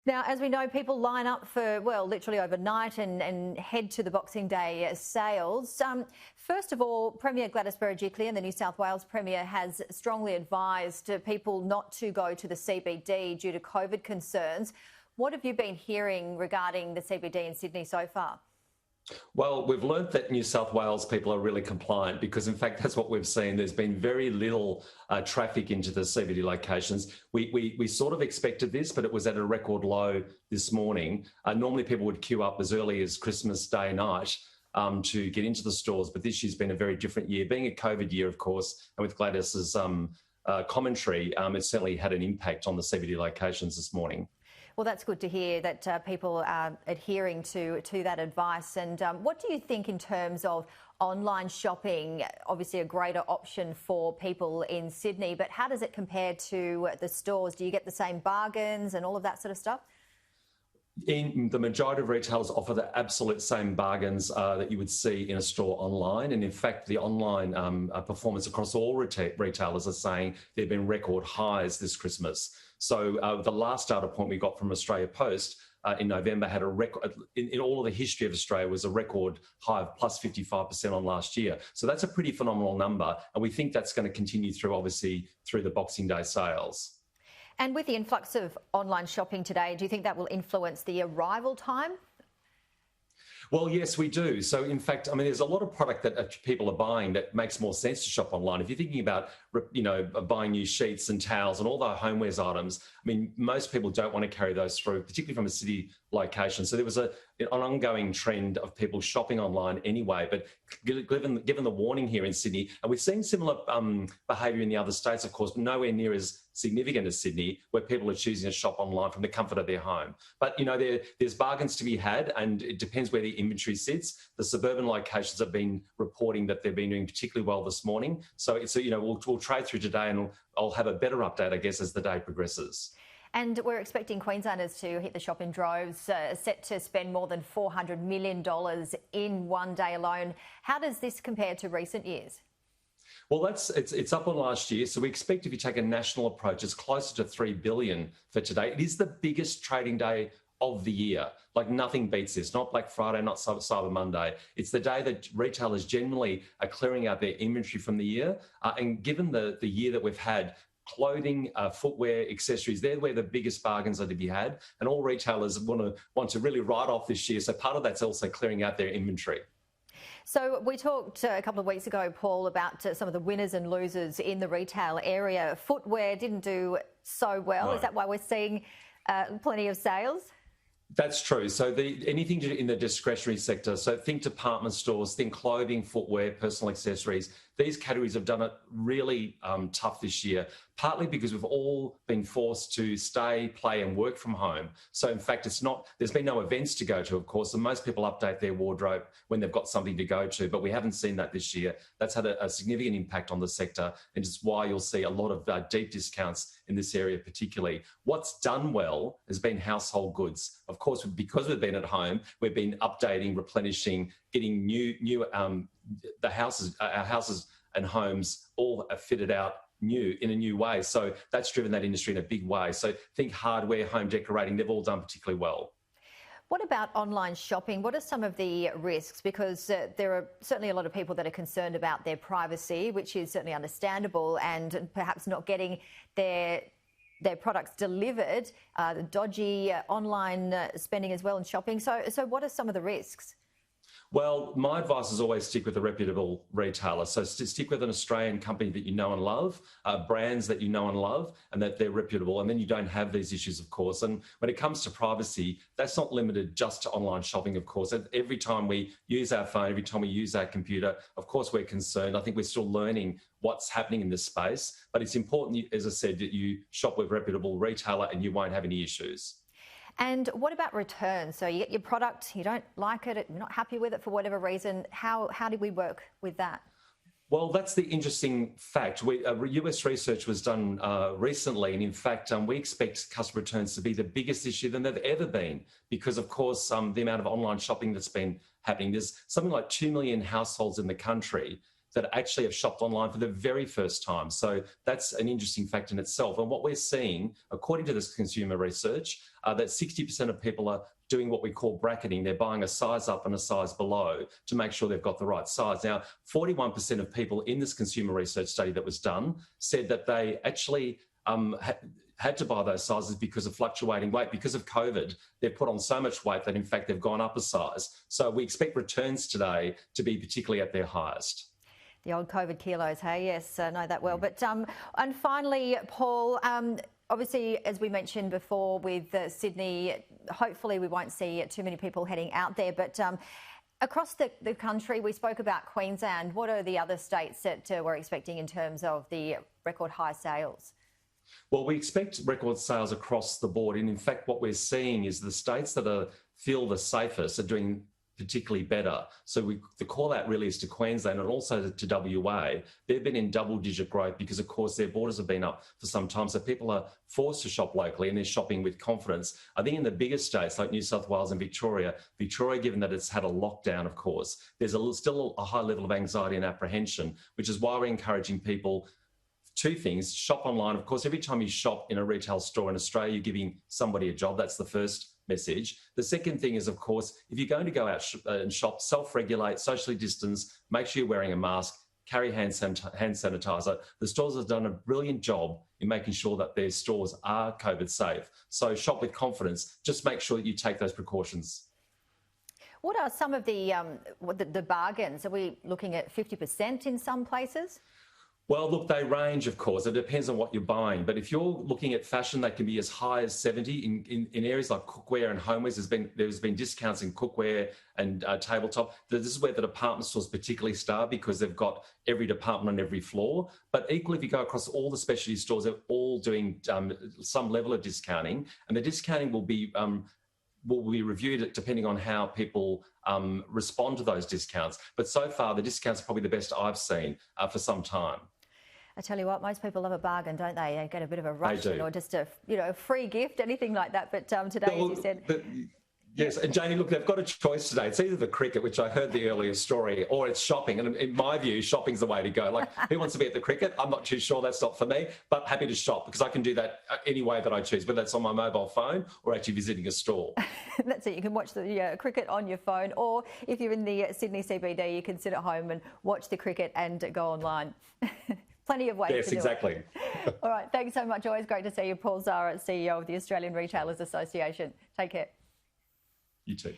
Now, as we know, people line up for, well, literally overnight and head to the Boxing Day sales. First of all, Premier Gladys Berejiklian, the New South Wales Premier, has strongly advised people not to go to the CBD due to COVID concerns. What have you been hearing regarding the CBD in Sydney so far? Well, we've learnt that New South Wales people are really compliant because, in fact, that's what we've seen. There's been very little traffic into the CBD locations. We sort of expected this, but it was at a record low this morning. Normally people would queue up as early as Christmas Day night to get into the stores, but this year's been a very different year. Being a COVID year, of course, and with Gladys's commentary, it certainly had an impact on the CBD locations this morning. Well, that's good to hear that people are adhering to that advice. And what do you think in terms of online shopping? Obviously a greater option for people in Sydney, but how does it compare to the stores? Do you get the same bargains and all of that sort of stuff? In the majority of retailers offer the absolute same bargains that you would see in a store online. And in fact, the online performance across all retailers are saying there have been record highs this Christmas. So the last data point we got from Australia Post in November had a record, in all of the history of Australia, was a record high of plus 55% on last year. So that's a pretty phenomenal number. And we think that's going to continue through, obviously, through the Boxing Day sales. And with the influx of online shopping today, do you think that will influence the arrival time? Well, yes, we do. So, in fact, I mean, there's a lot of product that people are buying that makes more sense to shop online. If you're thinking about, buying new sheets and towels and all the homewares items, I mean, most people don't want to carry those through, particularly from a city location. So there was an ongoing trend of people shopping online anyway. But given the warning here in Sydney, and we've seen similar behaviour in the other states, of course, but nowhere near as significant as Sydney, where people are choosing to shop online from the comfort of their home. But, there's bargains to be had, and it depends where the inventory sits. The suburban locations have been reporting that they've been doing particularly well this morning. So we'll trade through today, and I'll have a better update, I guess, as the day progresses. And we're expecting Queenslanders to hit the shop in droves, set to spend more than $400 million in one day alone. How does this compare to recent years? Well, it's up on last year. So we expect, if you take a national approach, it's closer to $3 billion for today. It is the biggest trading day of the year. Like, nothing beats this. Not Black Friday, not Cyber Monday. It's the day that retailers generally are clearing out their inventory from the year. And given the year that we've had, clothing, footwear, accessories, they're where the biggest bargains are to be had. And all retailers want to really ride off this year. So part of that's also clearing out their inventory. So we talked a couple of weeks ago, Paul, about some of the winners and losers in the retail area. Footwear didn't do so well. No. Is that why we're seeing plenty of sales? That's true. So anything in the discretionary sector, so think department stores, think clothing, footwear, personal accessories, these categories have done it really tough this year, partly because we've all been forced to stay, play and work from home. So in fact, there's been no events to go to, of course, and most people update their wardrobe when they've got something to go to, but we haven't seen that this year. That's had a significant impact on the sector, and it's why you'll see a lot of deep discounts in this area particularly. What's done well has been household goods. Of course, because we've been at home, we've been updating, replenishing, getting our houses and homes all are fitted out in a new way. So that's driven that industry in a big way. So think hardware, home decorating, they've all done particularly well. What about online shopping? What are some of the risks? Because there are certainly a lot of people that are concerned about their privacy, which is certainly understandable, and perhaps not getting their products delivered, dodgy online spending as well and shopping. So what are some of the risks? Well, my advice is always stick with a reputable retailer. So stick with an Australian company that you know and love, brands that you know and love, and that they're reputable. And then you don't have these issues, of course. And when it comes to privacy, that's not limited just to online shopping, of course. Every time we use our phone, every time we use our computer, of course, we're concerned. I think we're still learning what's happening in this space. But it's important, as I said, that you shop with a reputable retailer and you won't have any issues. And what about returns? So you get your product, you don't like it, you're not happy with it for whatever reason. How do we work with that? Well, that's the interesting fact. US research was done recently, and in fact, we expect customer returns to be the biggest issue than they've ever been because, of course, the amount of online shopping that's been happening. There's something like 2 million households in the country that actually have shopped online for the very first time. So that's an interesting fact in itself. And what we're seeing, according to this consumer research, that 60% of people are doing what we call bracketing. They're buying a size up and a size below to make sure they've got the right size. Now, 41% of people in this consumer research study that was done said that they actually had to buy those sizes because of fluctuating weight. Because of COVID, they've put on so much weight that, in fact, they've gone up a size. So we expect returns today to be particularly at their highest. The old COVID kilos, hey? Yes, I know that well. But and finally, Paul, obviously, as we mentioned before with Sydney, hopefully we won't see too many people heading out there. But across the country, we spoke about Queensland. What are the other states that we're expecting in terms of the record high sales? Well, we expect record sales across the board. And in fact, what we're seeing is the states that feel the safest are doing particularly better. So the call out really is to Queensland and also to WA. They've been in double-digit growth because, of course, their borders have been up for some time. So people are forced to shop locally and they're shopping with confidence. I think in the bigger states like New South Wales and Victoria, given that it's had a lockdown, of course, there's still a high level of anxiety and apprehension, which is why we're encouraging people two things: shop online. Of course, every time you shop in a retail store in Australia, you're giving somebody a job. That's the first message. The second thing is, of course, if you're going to go out and shop, self-regulate, socially distance, make sure you're wearing a mask, carry hand sanitizer. The stores have done a brilliant job in making sure that their stores are COVID safe. So shop with confidence. Just make sure that you take those precautions. What are some of the bargains? Are we looking at 50% in some places? Well, look, they range, of course. It depends on what you're buying. But if you're looking at fashion, they can be as high as 70 in areas like cookware and homewares. There's been discounts in cookware and tabletop. This is where the department stores particularly star because they've got every department on every floor. But equally, if you go across all the specialty stores, they're all doing some level of discounting, and the discounting will be reviewed depending on how people respond to those discounts. But so far, the discounts are probably the best I've seen for some time. I tell you what, most people love a bargain, don't they? They get a bit of a rush or just a free gift, anything like that. But today, as you said. Yes, and Janie, look, they've got a choice today. It's either the cricket, which I heard the earlier story, or it's shopping. And in my view, shopping's the way to go. Like, who wants to be at the cricket? I'm not too sure. That's not for me, but happy to shop because I can do that any way that I choose, whether that's on my mobile phone or actually visiting a store. That's it. You can watch the cricket on your phone, or if you're in the Sydney CBD, you can sit at home and watch the cricket and go online. Plenty of ways to do it. Yes, exactly. All right. Thanks so much. Always great to see you, Paul. Zahra, CEO of the Australian Retailers Association. Take care. You too.